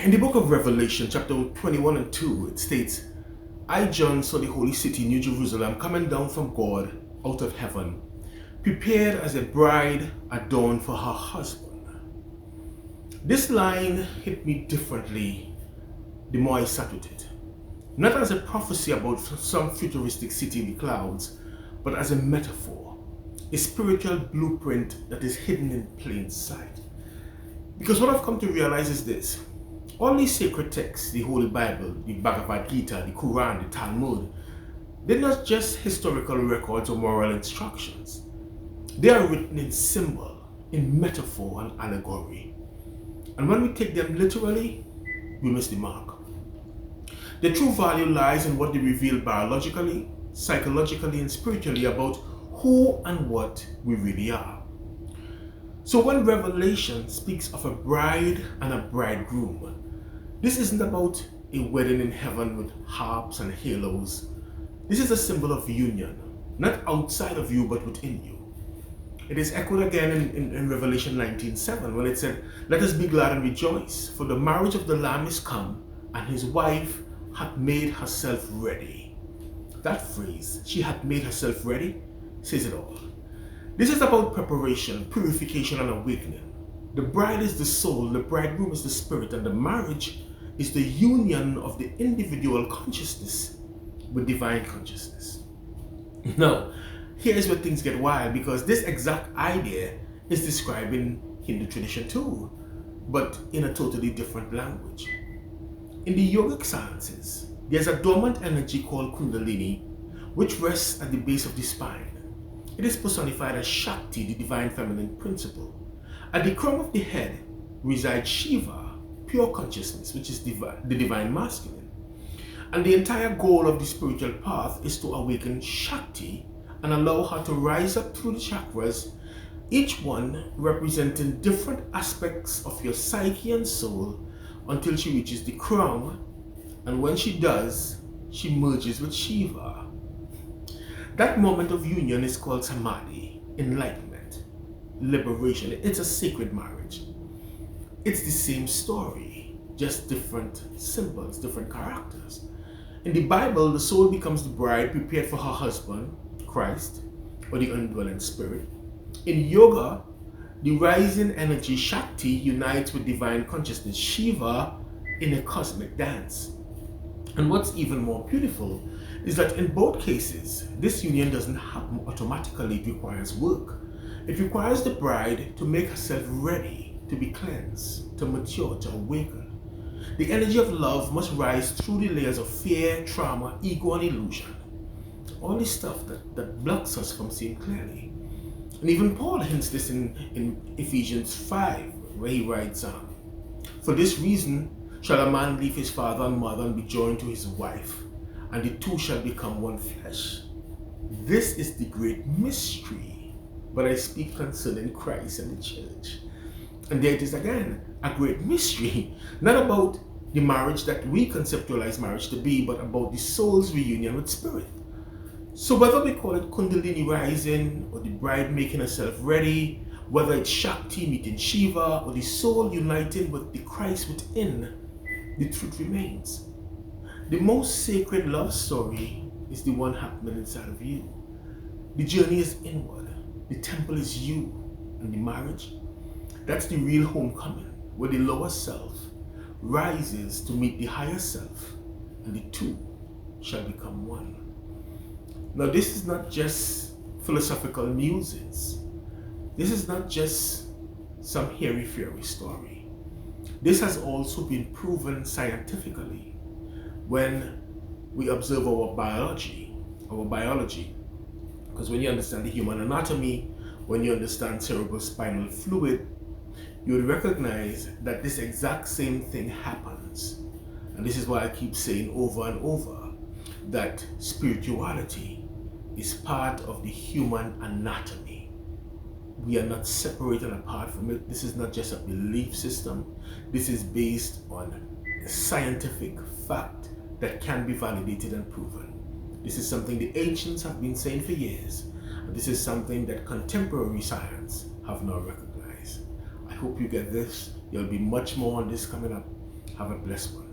In the book of Revelation, chapter 21 and 2, it states, I, John, saw the holy city, New Jerusalem, coming down from God out of heaven, prepared as a bride adorned for her husband. This line hit me differently the more I sat with it. Not as a prophecy about some futuristic city in the clouds, but as a metaphor, a spiritual blueprint that is hidden in plain sight. Because what I've come to realize is this: all these sacred texts, the Holy Bible, the Bhagavad Gita, the Quran, the Talmud, they're not just historical records or moral instructions. They are written in symbol, in metaphor and allegory. And when we take them literally, we miss the mark. The true value lies in what they reveal biologically, psychologically, and spiritually about who and what we really are. So when Revelation speaks of a bride and a bridegroom, this isn't about a wedding in heaven with harps and halos. This is a symbol of union, not outside of you, but within you. It is echoed again in Revelation 19:7 when it said, let us be glad and rejoice, for the marriage of the Lamb is come, and his wife hath made herself ready. That phrase, she hath made herself ready, says it all. This is about preparation, purification, and awakening. The bride is the soul, the bridegroom is the spirit, and the marriage is the union of the individual consciousness with divine consciousness. Now, here's where things get wild, because this exact idea is described in Hindu tradition too, but in a totally different language. In the yogic sciences, there's a dormant energy called Kundalini, which rests at the base of the spine. It is personified as Shakti, the divine feminine principle. At the crown of the head resides Shiva, pure consciousness, which is the divine masculine. And the entire goal of the spiritual path is to awaken Shakti and allow her to rise up through the chakras, each one representing different aspects of your psyche and soul, until she reaches the crown. And when she does, she merges with Shiva. That moment of union is called samadhi, enlightenment, liberation. It's a sacred marriage. It's the same story, just different symbols, different characters. In the Bible, the soul becomes the bride prepared for her husband, Christ, or the indwelling spirit. In yoga, the rising energy Shakti unites with divine consciousness Shiva in a cosmic dance. And what's even more beautiful is that in both cases, this union doesn't happen automatically. It requires work. It requires the bride to make herself ready, to be cleansed, to mature, to awaken. The energy of love must rise through the layers of fear, trauma, ego, and illusion. All this stuff that blocks us from seeing clearly. And even Paul hints this in Ephesians 5, where he writes, for this reason shall a man leave his father and mother and be joined to his wife, and the two shall become one flesh. This is the great mystery, but I speak concerning Christ and the church. And there it is again, a great mystery, not about the marriage that we conceptualize marriage to be, but about the soul's reunion with spirit. So whether we call it Kundalini rising, or the bride making herself ready, whether it's Shakti meeting Shiva, or the soul uniting with the Christ within, the truth remains. The most sacred love story is the one happening inside of you. The journey is inward. The temple is you. And the marriage, that's the real homecoming, where the lower self rises to meet the higher self, and the two shall become one. Now, this is not just philosophical musings. This is not just some hairy-fairy story. This has also been proven scientifically when we observe our biology. Because when you understand the human anatomy, when you understand cerebrospinal fluid, you would recognize that this exact same thing happens. And this is why I keep saying over and over that spirituality is part of the human anatomy. We are not separated apart from it. This is not just a belief system. This is based on scientific fact that can be validated and proven. This is something the ancients have been saying for years. And this is something that contemporary science have now recognized. I hope you get this. There'll be much more on this coming up. Have a blessed one.